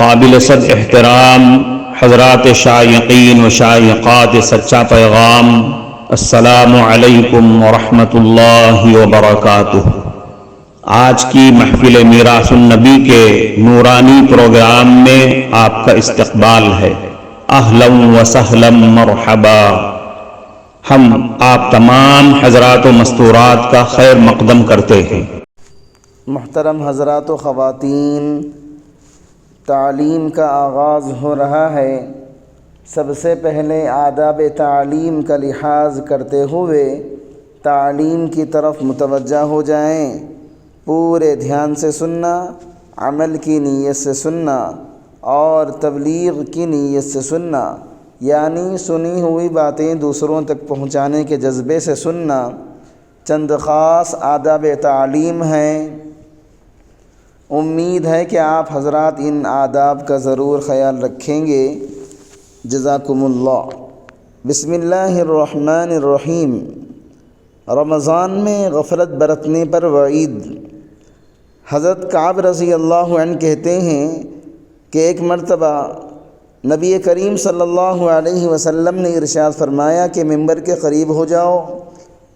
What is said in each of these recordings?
قابل صد احترام حضرات شائقین و شائقات سچا پیغام، السلام علیکم ورحمۃ اللہ وبرکاتہ۔ آج کی محفل میراث النبی کے نورانی پروگرام میں آپ کا استقبال ہے۔ اہلا و سہلا مرحبا۔ ہم آپ تمام حضرات و مستورات کا خیر مقدم کرتے ہیں۔ محترم حضرات و خواتین، تعلیم کا آغاز ہو رہا ہے۔ سب سے پہلے آداب تعلیم کا لحاظ کرتے ہوئے تعلیم کی طرف متوجہ ہو جائیں۔ پورے دھیان سے سننا، عمل کی نیت سے سننا اور تبلیغ کی نیت سے سننا، یعنی سنی ہوئی باتیں دوسروں تک پہنچانے کے جذبے سے سننا۔ چند خاص آداب تعلیم ہیں، امید ہے کہ آپ حضرات ان آداب کا ضرور خیال رکھیں گے۔ جزاکم اللہ۔ بسم اللہ الرحمن الرحیم۔ رمضان میں غفلت برتنے پر وعید۔ حضرت کعب رضی اللہ عنہ کہتے ہیں کہ ایک مرتبہ نبی کریم صلی اللہ علیہ وسلم نے ارشاد فرمایا کہ ممبر کے قریب ہو جاؤ۔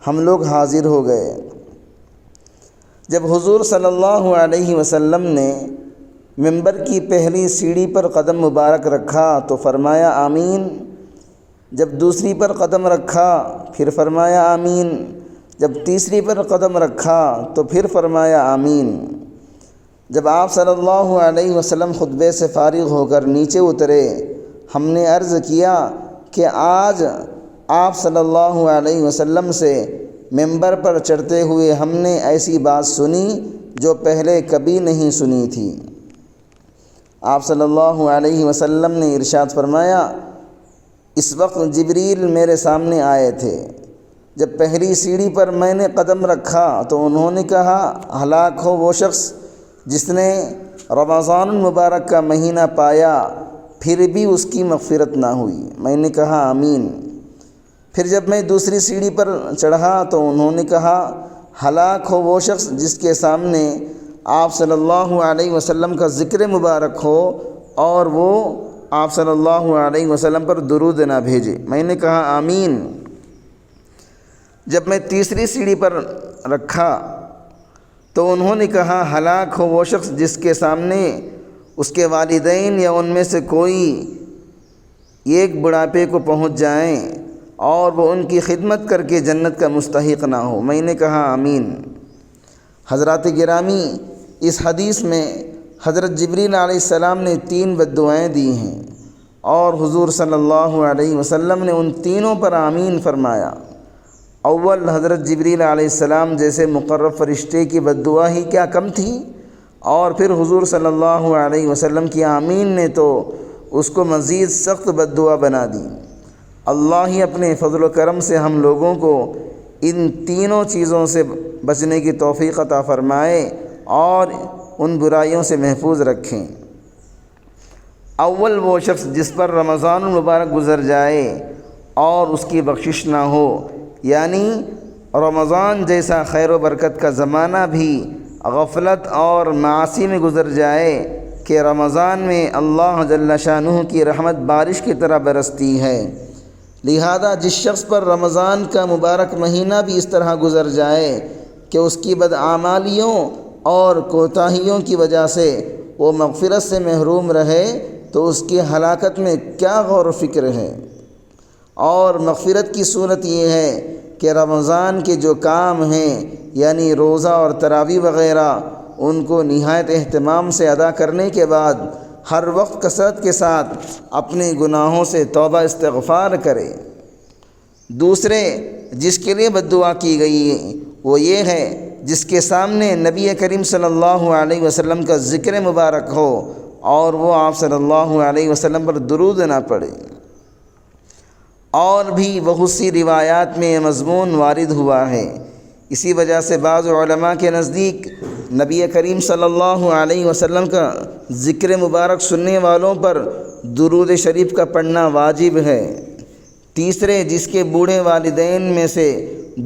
ہم لوگ حاضر ہو گئے۔ جب حضور صلی اللہ علیہ وسلم نے ممبر کی پہلی سیڑھی پر قدم مبارک رکھا تو فرمایا آمین۔ جب دوسری پر قدم رکھا پھر فرمایا آمین۔ جب تیسری پر قدم رکھا تو پھر فرمایا آمین۔ جب آپ صلی اللہ علیہ وسلم خطبے سے فارغ ہو کر نیچے اترے، ہم نے عرض کیا کہ آج آپ صلی اللہ علیہ وسلم سے ممبر پر چڑھتے ہوئے ہم نے ایسی بات سنی جو پہلے کبھی نہیں سنی تھی۔ آپ صلی اللہ علیہ وسلم نے ارشاد فرمایا، اس وقت جبریل میرے سامنے آئے تھے۔ جب پہلی سیڑھی پر میں نے قدم رکھا تو انہوں نے کہا، ہلاک ہو وہ شخص جس نے رمضان المبارک کا مہینہ پایا پھر بھی اس کی مغفرت نہ ہوئی۔ میں نے کہا آمین۔ پھر جب میں دوسری سیڑھی پر چڑھا تو انہوں نے کہا، ہلاک ہو وہ شخص جس کے سامنے آپ صلی اللہ علیہ وسلم کا ذکر مبارک ہو اور وہ آپ صلی اللہ علیہ وسلم پر درود نہ بھیجے۔ میں نے کہا آمین۔ جب میں تیسری سیڑھی پر رکھا تو انہوں نے کہا، ہلاک ہو وہ شخص جس کے سامنے اس کے والدین یا ان میں سے کوئی ایک بڑھاپے کو پہنچ جائیں اور وہ ان کی خدمت کر کے جنت کا مستحق نہ ہو۔ میں نے کہا آمین۔ حضرات گرامی، اس حدیث میں حضرت جبریل علیہ السلام نے 3 بددعائیں دی ہیں اور حضور صلی اللہ علیہ وسلم نے ان تینوں پر آمین فرمایا۔ اول حضرت جبریل علیہ السلام جیسے مقرب فرشتے کی بددعا ہی کیا کم تھی، اور پھر حضور صلی اللہ علیہ وسلم کی آمین نے تو اس کو مزید سخت بددعا بنا دی۔ اللہ ہی اپنے فضل و کرم سے ہم لوگوں کو ان تینوں چیزوں سے بچنے کی توفیق عطا فرمائے اور ان برائیوں سے محفوظ رکھیں۔ اول وہ شخص جس پر رمضان المبارک گزر جائے اور اس کی بخشش نہ ہو، یعنی رمضان جیسا خیر و برکت کا زمانہ بھی غفلت اور معاصی میں گزر جائے کہ رمضان میں اللہ جل شانہ کی رحمت بارش کی طرح برستی ہے۔ لہذا جس شخص پر رمضان کا مبارک مہینہ بھی اس طرح گزر جائے کہ اس کی بدعمالیوں اور کوتاہیوں کی وجہ سے وہ مغفرت سے محروم رہے تو اس کی ہلاکت میں کیا غور و فکر ہے۔ اور مغفرت کی صورت یہ ہے کہ رمضان کے جو کام ہیں یعنی روزہ اور تراویح وغیرہ، ان کو نہایت اہتمام سے ادا کرنے کے بعد ہر وقت کثرت کے ساتھ اپنے گناہوں سے توبہ استغفار کرے۔ دوسرے جس کے لیے بددعا کی گئی ہے وہ یہ ہے جس کے سامنے نبی کریم صلی اللہ علیہ وسلم کا ذکر مبارک ہو اور وہ آپ صلی اللہ علیہ وسلم پر درود نہ پڑے۔ اور بھی بہت سی روایات میں یہ مضمون وارد ہوا ہے۔ اسی وجہ سے بعض علماء کے نزدیک نبی کریم صلی اللہ علیہ وسلم کا ذکر مبارک سننے والوں پر درود شریف کا پڑھنا واجب ہے۔ تیسرے جس کے بوڑھے والدین میں سے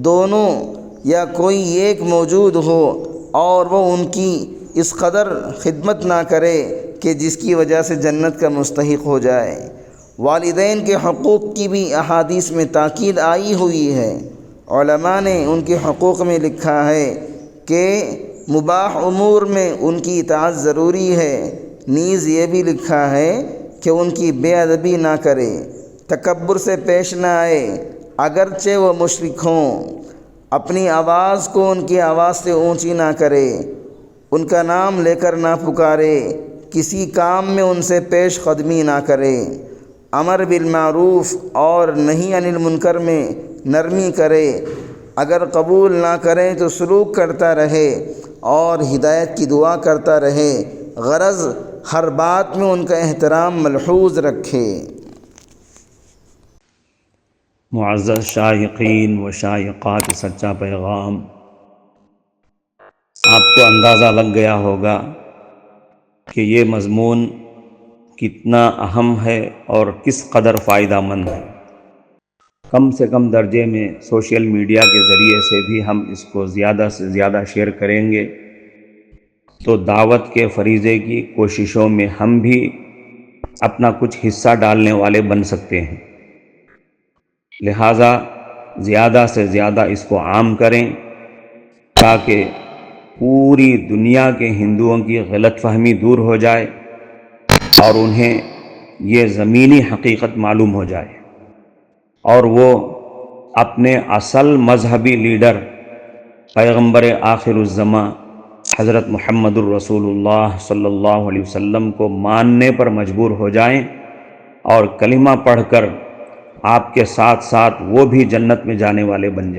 دونوں یا کوئی ایک موجود ہو اور وہ ان کی اس قدر خدمت نہ کرے کہ جس کی وجہ سے جنت کا مستحق ہو جائے۔ والدین کے حقوق کی بھی احادیث میں تاکید آئی ہوئی ہے۔ علماء نے ان کے حقوق میں لکھا ہے کہ مباح امور میں ان کی اطاعت ضروری ہے، نیز یہ بھی لکھا ہے کہ ان کی بے ادبی نہ کرے، تکبر سے پیش نہ آئے اگرچہ وہ مشرک ہوں، اپنی آواز کو ان کی آواز سے اونچی نہ کرے، ان کا نام لے کر نہ پکارے، کسی کام میں ان سے پیش قدمی نہ کرے، امر بالمعروف اور نہی عن المنکر میں نرمی کرے، اگر قبول نہ کریں تو سلوک کرتا رہے اور ہدایت کی دعا کرتا رہے، غرض ہر بات میں ان کا احترام ملحوظ رکھے۔ معزز شائقین و شائقات سچا پیغام، آپ کو اندازہ لگ گیا ہوگا کہ یہ مضمون کتنا اہم ہے اور کس قدر فائدہ مند ہے۔ کم سے کم درجے میں سوشل میڈیا کے ذریعے سے بھی ہم اس کو زیادہ سے زیادہ شیئر کریں گے تو دعوت کے فریضے کی کوششوں میں ہم بھی اپنا کچھ حصہ ڈالنے والے بن سکتے ہیں۔ لہٰذا زیادہ سے زیادہ اس کو عام کریں تاکہ پوری دنیا کے ہندوؤں کی غلط فہمی دور ہو جائے اور انہیں یہ زمینی حقیقت معلوم ہو جائے اور وہ اپنے اصل مذہبی لیڈر پیغمبر آخر الزماں حضرت محمد الرسول اللہ صلی اللہ علیہ وسلم کو ماننے پر مجبور ہو جائیں اور کلمہ پڑھ کر آپ کے ساتھ ساتھ وہ بھی جنت میں جانے والے بن جائیں۔